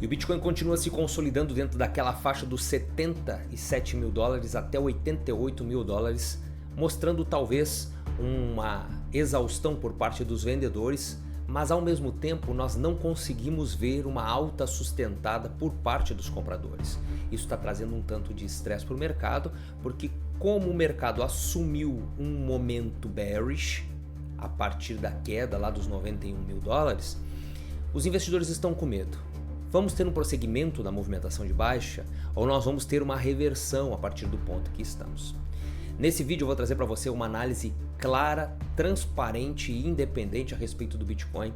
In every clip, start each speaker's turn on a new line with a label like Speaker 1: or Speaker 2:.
Speaker 1: E o Bitcoin continua se consolidando dentro daquela faixa dos 77 mil dólares até 88 mil dólares, mostrando talvez uma exaustão por parte dos vendedores, mas ao mesmo tempo nós não conseguimos ver uma alta sustentada por parte dos compradores. Isso está trazendo um tanto de estresse para o mercado, porque como o mercado assumiu um momento bearish a partir da queda lá dos 91 mil dólares, os investidores estão com medo. Vamos ter um prosseguimento da movimentação de baixa ou nós vamos ter uma reversão a partir do ponto que estamos? Nesse vídeo eu vou trazer para você uma análise clara, transparente e independente a respeito do Bitcoin,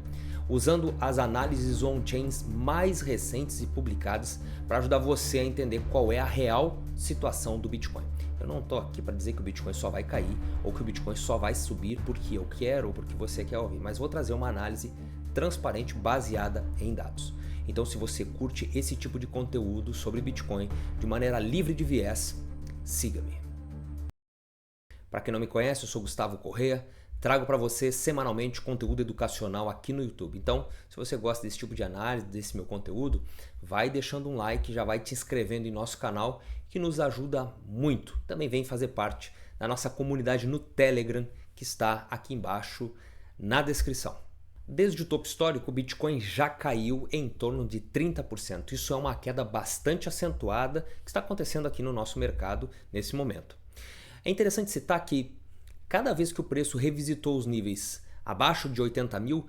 Speaker 1: usando as análises on-chains mais recentes e publicadas para ajudar você a entender qual é a real situação do Bitcoin. Eu não estou aqui para dizer que o Bitcoin só vai cair ou que o Bitcoin só vai subir porque eu quero ou porque você quer ouvir, mas vou trazer uma análise transparente baseada em dados. Então, se você curte esse tipo de conteúdo sobre Bitcoin de maneira livre de viés, siga-me. Para quem não me conhece, eu sou Gustavo Corrêa, trago para você semanalmente conteúdo educacional aqui no YouTube. Então, se você gosta desse tipo de análise, desse meu conteúdo, vai deixando um like, já vai te inscrevendo em nosso canal, que nos ajuda muito. Também vem fazer parte da nossa comunidade no Telegram, que está aqui embaixo na descrição. Desde o topo histórico, o Bitcoin já caiu em torno de 30%. Isso é uma queda bastante acentuada que está acontecendo aqui no nosso mercado nesse momento. É interessante citar que cada vez que o preço revisitou os níveis abaixo de 80 mil,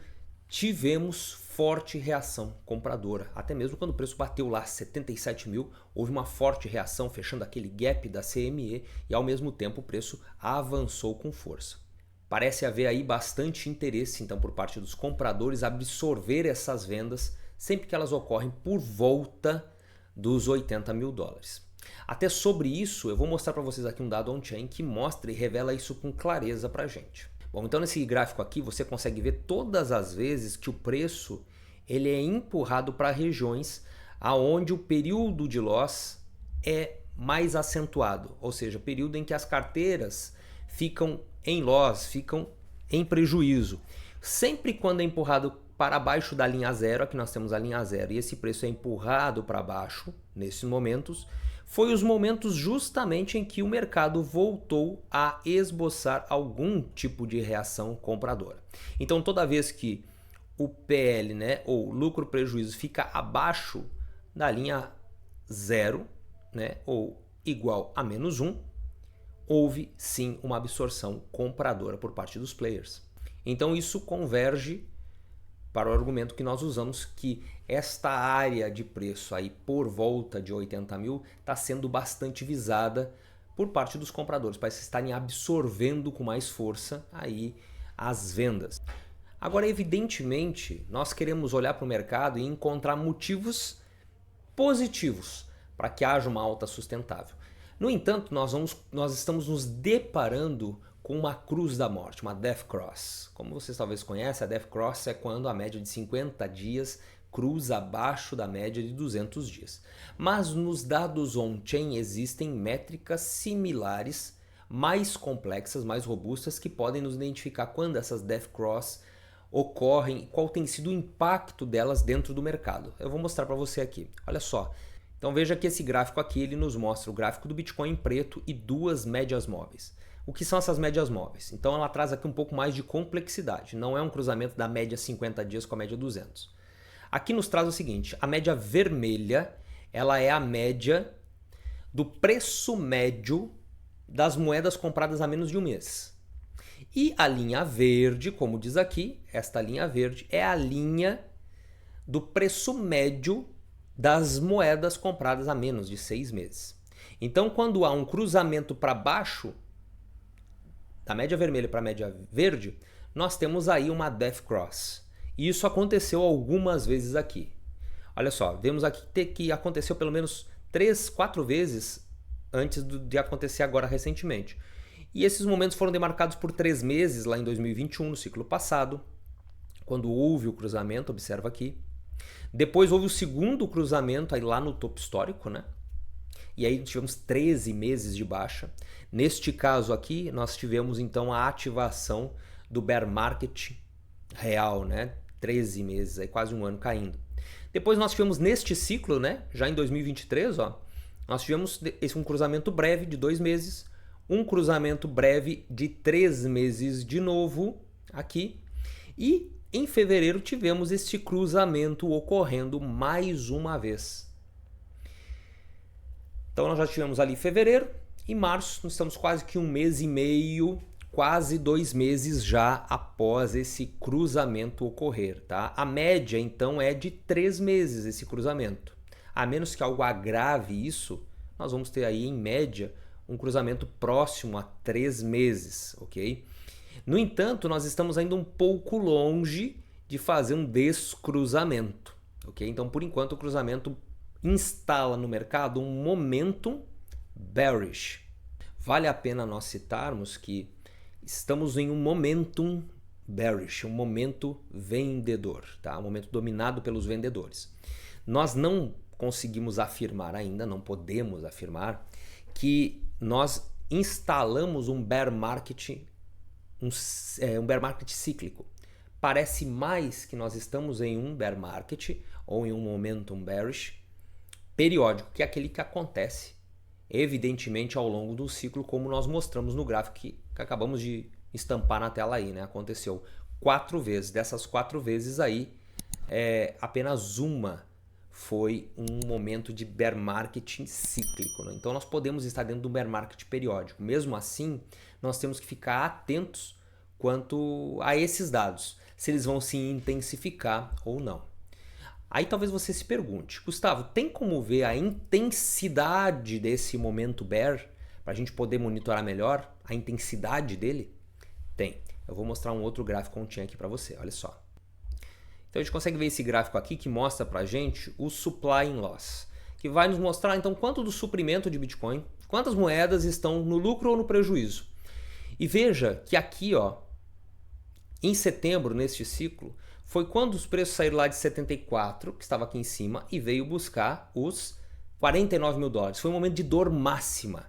Speaker 1: tivemos forte reação compradora. Até mesmo quando o preço bateu lá 77 mil, houve uma forte reação fechando aquele gap da CME e ao mesmo tempo o preço avançou com força. Parece haver aí bastante interesse então por parte dos compradores absorver essas vendas sempre que elas ocorrem por volta dos 80 mil dólares. Até sobre isso eu vou mostrar para vocês aqui um dado on-chain que mostra e revela isso com clareza para a gente. Bom, então nesse gráfico aqui você consegue ver todas as vezes que o preço ele é empurrado para regiões aonde o período de loss é mais acentuado, ou seja, período em que as carteiras ficam em loss, ficam em prejuízo. Sempre quando é empurrado para baixo da linha zero, aqui nós temos a linha zero, e esse preço é empurrado para baixo, nesses momentos, foi os momentos justamente em que o mercado voltou a esboçar algum tipo de reação compradora. Então toda vez que o PL, ou lucro-prejuízo, fica abaixo da linha zero, ou igual a -1, houve sim uma absorção compradora por parte dos players. Então isso converge para o argumento que nós usamos que esta área de preço aí por volta de 80 mil está sendo bastante visada por parte dos compradores, parece estarem absorvendo com mais força aí as vendas. Agora, evidentemente, nós queremos olhar para o mercado e encontrar motivos positivos para que haja uma alta sustentável. No entanto, nós estamos nos deparando com uma cruz da morte, uma Death Cross. Como vocês talvez conhecem, a Death Cross é quando a média de 50 dias cruza abaixo da média de 200 dias. Mas nos dados on-chain existem métricas similares, mais complexas, mais robustas, que podem nos identificar quando essas Death Cross ocorrem e qual tem sido o impacto delas dentro do mercado. Eu vou mostrar para você aqui. Olha só. Então veja que esse gráfico aqui ele nos mostra o gráfico do Bitcoin em preto e duas médias móveis. O que são essas médias móveis? Então ela traz aqui um pouco mais de complexidade. Não é um cruzamento da média 50 dias com a média 200. Aqui nos traz o seguinte, a média vermelha ela é a média do preço médio das moedas compradas há menos de um mês. E a linha verde, como diz aqui, esta linha verde é a linha do preço médio das moedas compradas há menos de 6 meses. Então, quando há um cruzamento para baixo, da média vermelha para a média verde, nós temos aí uma Death Cross. E isso aconteceu algumas vezes aqui. Olha só, vemos aqui que aconteceu pelo menos 3, 4 vezes antes de acontecer agora recentemente. E esses momentos foram demarcados por 3 meses lá em 2021, no ciclo passado, quando houve o cruzamento, observa aqui. Depois houve o segundo cruzamento aí lá no topo histórico, E aí tivemos 13 meses de baixa. Neste caso aqui, nós tivemos então a ativação do bear market real, 13 meses, aí quase um ano caindo. Depois nós tivemos neste ciclo, né, já em 2023, ó, nós tivemos um cruzamento breve de 2 meses, um cruzamento breve de 3 meses de novo aqui, e em fevereiro tivemos este cruzamento ocorrendo mais uma vez. Então nós já tivemos ali fevereiro e março, nós estamos quase que 1 mês e meio, quase 2 meses já após esse cruzamento ocorrer, tá? A média então é de 3 meses esse cruzamento. A menos que algo agrave isso, nós vamos ter aí em média um cruzamento próximo a 3 meses, ok? No entanto, nós estamos ainda um pouco longe de fazer um descruzamento, ok? Então, por enquanto, o cruzamento instala no mercado um momentum bearish. Vale a pena nós citarmos que estamos em um momentum bearish, um momento vendedor, tá? Um momento dominado pelos vendedores. Nós não conseguimos afirmar ainda, não podemos afirmar que nós instalamos um bear market, um bear market cíclico. Parece mais que nós estamos em um bear market ou em um momentum bearish periódico, que é aquele que acontece evidentemente ao longo do ciclo, como nós mostramos no gráfico que acabamos de estampar na tela aí, né? Aconteceu 4 vezes. Dessas 4 vezes aí, apenas uma foi um momento de bear market cíclico, né? Então nós podemos estar dentro do bear market periódico. Mesmo assim, nós temos que ficar atentos quanto a esses dados, se eles vão se intensificar ou não. Aí talvez você se pergunte, Gustavo, tem como ver a intensidade desse momento bear para a gente poder monitorar melhor a intensidade dele? Tem. Eu vou mostrar um outro gráfico on-chain aqui para você, olha só. Então a gente consegue ver esse gráfico aqui que mostra para a gente o supply and loss, que vai nos mostrar então quanto do suprimento de Bitcoin, quantas moedas estão no lucro ou no prejuízo. E veja que aqui, ó, em setembro, neste ciclo, foi quando os preços saíram lá de 74, que estava aqui em cima, e veio buscar os 49 mil dólares. Foi um momento de dor máxima.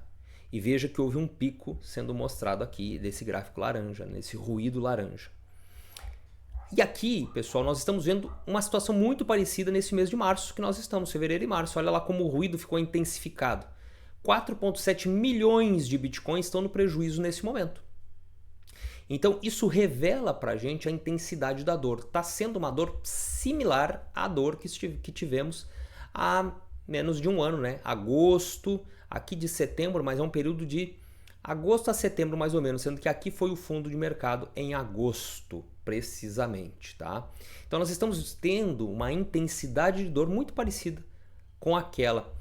Speaker 1: E veja que houve um pico sendo mostrado aqui desse gráfico laranja, nesse ruído laranja. E aqui, pessoal, nós estamos vendo uma situação muito parecida nesse mês de março, que nós estamos, fevereiro e março. Olha lá como o ruído ficou intensificado. 4,7 milhões de bitcoins estão no prejuízo nesse momento. Então isso revela para a gente a intensidade da dor. Está sendo uma dor similar à dor que tivemos há menos de um ano, né? Agosto, aqui de setembro, mas é um período de agosto a setembro mais ou menos, sendo que aqui foi o fundo de mercado em agosto, precisamente, tá? Então nós estamos tendo uma intensidade de dor muito parecida com aquela.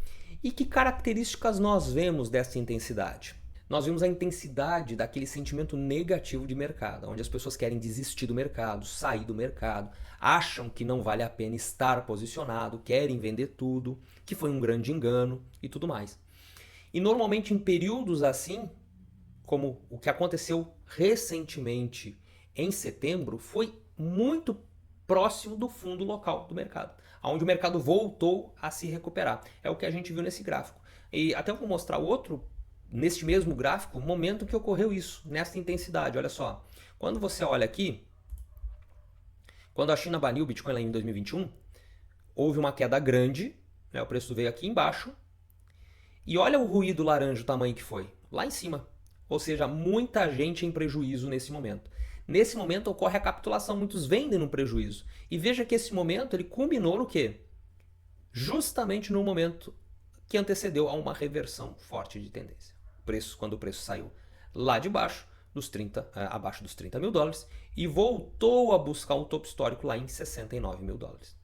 Speaker 1: E que características nós vemos dessa intensidade? Nós vimos a intensidade daquele sentimento negativo de mercado, onde as pessoas querem desistir do mercado, sair do mercado, acham que não vale a pena estar posicionado, querem vender tudo, que foi um grande engano e tudo mais. E normalmente em períodos assim, como o que aconteceu recentemente em setembro, foi muito próximo do fundo local do mercado, onde o mercado voltou a se recuperar. É o que a gente viu nesse gráfico. E até eu vou mostrar outro, neste mesmo gráfico, o momento que ocorreu isso, nessa intensidade. Olha só, quando você olha aqui, quando a China baniu o Bitcoin lá em 2021, houve uma queda grande, né, o preço veio aqui embaixo, e olha o ruído laranja, o tamanho que foi, lá em cima. Ou seja, muita gente em prejuízo nesse momento. Nesse momento ocorre a capitulação, muitos vendem no prejuízo. E veja que esse momento ele culminou no quê? Justamente no momento que antecedeu a uma reversão forte de tendência. Quando o preço saiu lá de baixo, abaixo dos 30 mil dólares, e voltou a buscar um topo histórico lá em 69 mil dólares.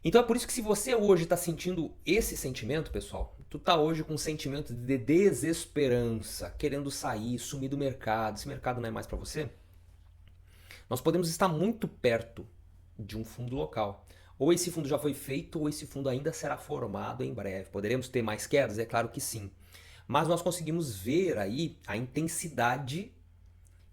Speaker 1: Então é por isso que se você hoje está sentindo esse sentimento, pessoal, tu está hoje com um sentimento de desesperança, querendo sair, sumir do mercado, esse mercado não é mais para você, nós podemos estar muito perto de um fundo local. Ou esse fundo já foi feito, ou esse fundo ainda será formado em breve. Poderemos ter mais quedas? É claro que sim. Mas nós conseguimos ver aí a intensidade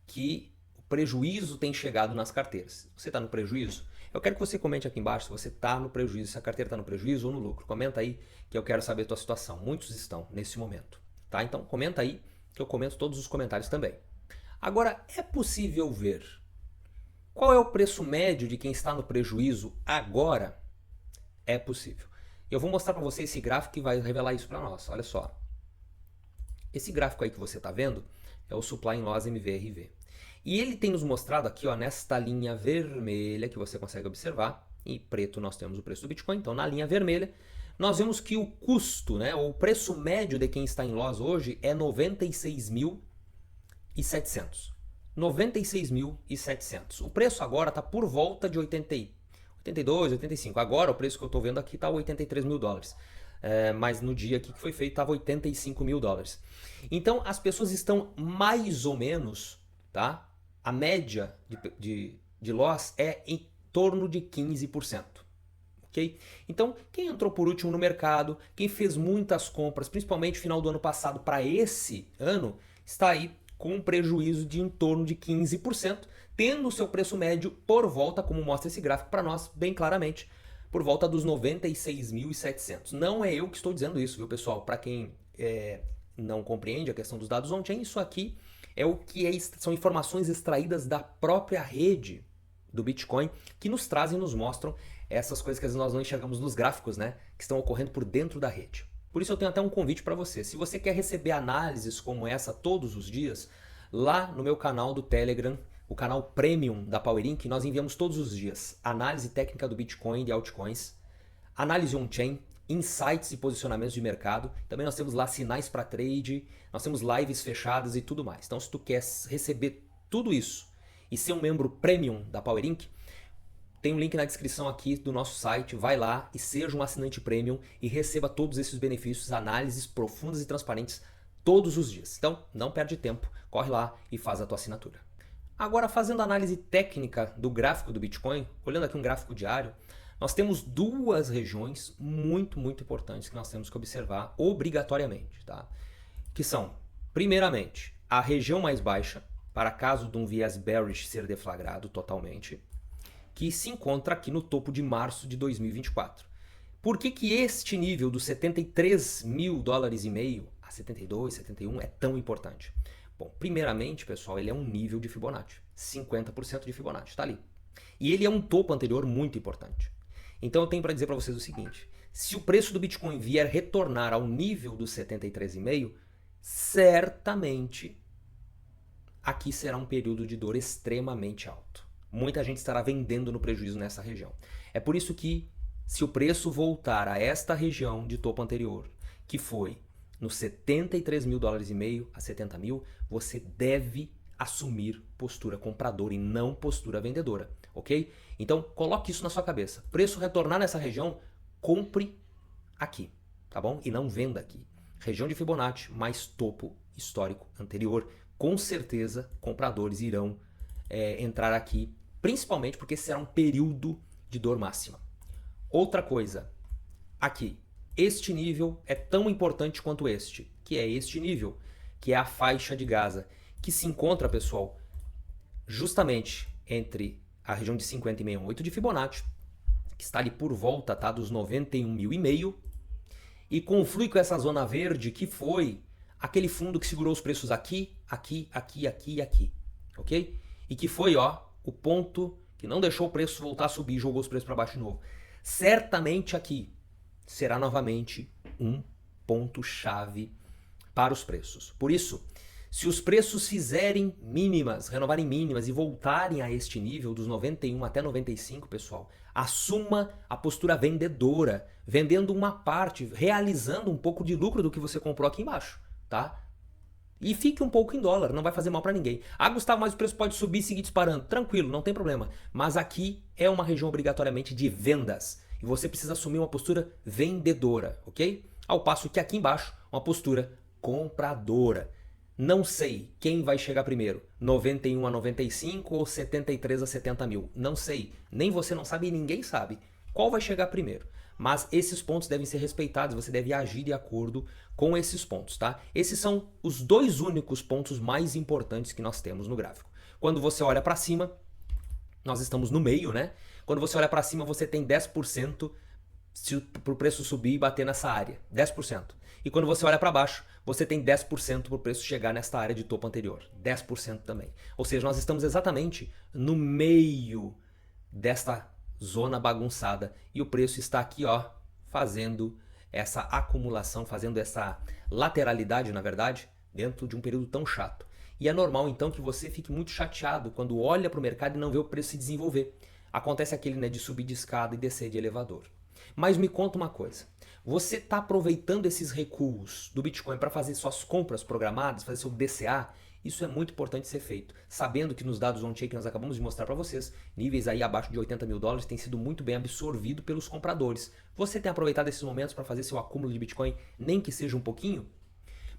Speaker 1: que o prejuízo tem chegado nas carteiras. Você está no prejuízo? Eu quero que você comente aqui embaixo se você está no prejuízo, se a carteira está no prejuízo ou no lucro. Comenta aí que eu quero saber a tua situação. Muitos estão nesse momento, tá? Então comenta aí que eu comento todos os comentários também. Agora, é possível ver qual é o preço médio de quem está no prejuízo agora? É possível. Eu vou mostrar para você esse gráfico que vai revelar isso para nós. Olha só. Esse gráfico aí que você está vendo é o Supply and Loss MVRV. E ele tem nos mostrado aqui, ó, nesta linha vermelha que você consegue observar, em preto nós temos o preço do Bitcoin, então na linha vermelha nós vemos que o custo, né, o preço médio de quem está em loss hoje é 96.700. 96.700. O preço agora está por volta de 82, 85. Agora o preço que eu estou vendo aqui está 83 mil dólares. Mas no dia aqui que foi feito estava 85 mil dólares. Então as pessoas estão mais ou menos, tá? A média de loss é em torno de 15%. Okay? Então quem entrou por último no mercado, quem fez muitas compras, principalmente no final do ano passado para esse ano, está aí com um prejuízo de em torno de 15%, tendo o seu preço médio por volta, como mostra esse gráfico para nós bem claramente, por volta dos 96.700. Não é eu que estou dizendo isso, viu, pessoal? Para quem não compreende a questão dos dados on-chain, isso aqui é o que são informações extraídas da própria rede do Bitcoin que nos trazem, nos mostram essas coisas que às vezes nós não enxergamos nos gráficos, né? Que estão ocorrendo por dentro da rede. Por isso eu tenho até um convite para você. Se você quer receber análises como essa todos os dias, lá no meu canal do Telegram, o canal Premium da Power Inc., nós enviamos todos os dias análise técnica do Bitcoin e de altcoins, análise on-chain, insights e posicionamentos de mercado. Também nós temos lá sinais para trade, nós temos lives fechadas e tudo mais. Então se tu quer receber tudo isso e ser um membro Premium da Power Inc., tem um link na descrição aqui do nosso site, vai lá e seja um assinante Premium e receba todos esses benefícios, análises profundas e transparentes todos os dias. Então não perde tempo, corre lá e faz a tua assinatura. Agora, fazendo análise técnica do gráfico do Bitcoin, olhando aqui um gráfico diário, nós temos duas regiões muito importantes que nós temos que observar obrigatoriamente, tá? Que são, primeiramente, a região mais baixa, para caso de um viés bearish ser deflagrado totalmente, que se encontra aqui no topo de março de 2024. Por que este nível dos 73 mil dólares e meio a 72, 71 é tão importante? Bom, primeiramente, pessoal, ele é um nível de Fibonacci, 50% de Fibonacci, está ali. E ele é um topo anterior muito importante. Então eu tenho para dizer para vocês o seguinte, se o preço do Bitcoin vier retornar ao nível dos 73,5, certamente aqui será um período de dor extremamente alto. Muita gente estará vendendo no prejuízo nessa região. É por isso que, se o preço voltar a esta região de topo anterior, que foi nos 73 mil dólares e meio a 70 mil, você deve assumir postura compradora e não postura vendedora, ok? Então, coloque isso na sua cabeça. Preço retornar nessa região, compre aqui, tá bom? E não venda aqui. Região de Fibonacci mais topo histórico anterior. Com certeza, compradores irão entrar aqui, principalmente porque será um período de dor máxima. Outra coisa, aqui, este nível é tão importante quanto este, que é este nível, que é a faixa de Gaza, que se encontra, pessoal, justamente entre a região de 50,68 de Fibonacci, que está ali por volta, tá, dos 91.500, e conflui com essa zona verde que foi aquele fundo que segurou os preços aqui, aqui, aqui, aqui e aqui, ok? E que foi, ó, o ponto que não deixou o preço voltar a subir e jogou os preços para baixo de novo. Certamente aqui será novamente um ponto-chave para os preços. Por isso, se os preços fizerem mínimas, renovarem mínimas e voltarem a este nível dos 91 até 95, pessoal, assuma a postura vendedora, vendendo uma parte, realizando um pouco de lucro do que você comprou aqui embaixo, tá? E fique um pouco em dólar, não vai fazer mal para ninguém. Ah, Gustavo, mas o preço pode subir e seguir disparando. Tranquilo, não tem problema. Mas aqui é uma região obrigatoriamente de vendas. E você precisa assumir uma postura vendedora, ok? Ao passo que aqui embaixo, uma postura compradora. Não sei quem vai chegar primeiro, 91 a 95 ou 73 a 70 mil. Não sei, nem você não sabe e ninguém sabe qual vai chegar primeiro. Mas esses pontos devem ser respeitados, você deve agir de acordo com esses pontos, tá? Esses são os dois únicos pontos mais importantes que nós temos no gráfico. Quando você olha para cima, nós estamos no meio, né? Quando você olha para cima, você tem 10% para o preço subir e bater nessa área, 10%. E quando você olha para baixo, você tem 10% para o preço chegar nesta área de topo anterior, 10% também. Ou seja, nós estamos exatamente no meio desta zona bagunçada e o preço está aqui, ó, fazendo essa acumulação, fazendo essa lateralidade, na verdade, dentro de um período tão chato. E é normal então que você fique muito chateado quando olha para o mercado e não vê o preço se desenvolver. Acontece aquele, né, de subir de escada e descer de elevador. Mas me conta uma coisa, você está aproveitando esses recuos do Bitcoin para fazer suas compras programadas, fazer seu DCA? Isso é muito importante ser feito, sabendo que nos dados on-chain que nós acabamos de mostrar para vocês, níveis aí abaixo de 80 mil dólares têm sido muito bem absorvido pelos compradores. Você tem aproveitado esses momentos para fazer seu acúmulo de Bitcoin, nem que seja um pouquinho?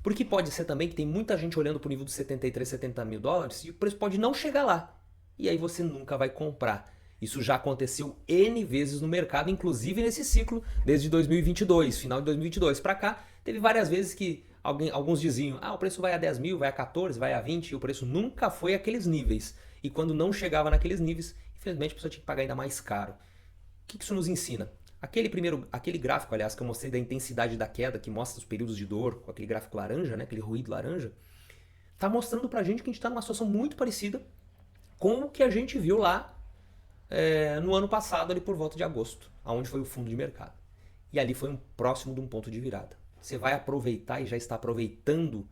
Speaker 1: Porque pode ser também que tem muita gente olhando para o nível dos 73, 70 mil dólares e o preço pode não chegar lá. E aí você nunca vai comprar. Isso já aconteceu N vezes no mercado, inclusive nesse ciclo, desde 2022, final de 2022 para cá, teve várias vezes que alguns diziam, o preço vai a 10 mil, vai a 14, vai a 20, e o preço nunca foi aqueles níveis. E quando não chegava naqueles níveis, infelizmente a pessoa tinha que pagar ainda mais caro. O que isso nos ensina? Aquele gráfico, aliás, que eu mostrei da intensidade da queda, que mostra os períodos de dor, com aquele gráfico laranja, né, aquele ruído laranja, tá mostrando pra gente que a gente tá numa situação muito parecida com o que a gente viu lá no ano passado, ali por volta de agosto, onde foi o fundo de mercado. E ali foi próximo de um ponto de virada. Você vai aproveitar e já está aproveitando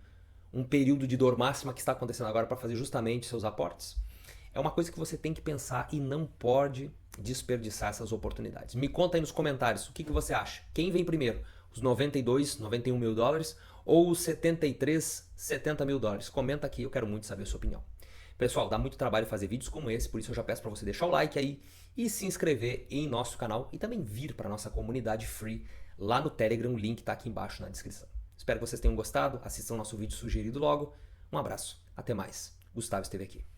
Speaker 1: um período de dor máxima que está acontecendo agora para fazer justamente seus aportes? É uma coisa que você tem que pensar e não pode desperdiçar essas oportunidades. Me conta aí nos comentários o que você acha. Quem vem primeiro? Os 92, 91 mil dólares ou os 73, 70 mil dólares? Comenta aqui, eu quero muito saber a sua opinião. Pessoal, dá muito trabalho fazer vídeos como esse, por isso eu já peço para você deixar o like aí e se inscrever em nosso canal e também vir para a nossa comunidade free lá no Telegram, o link está aqui embaixo na descrição. Espero que vocês tenham gostado, assistam nosso vídeo sugerido logo. Um abraço, até mais. Gustavo esteve aqui.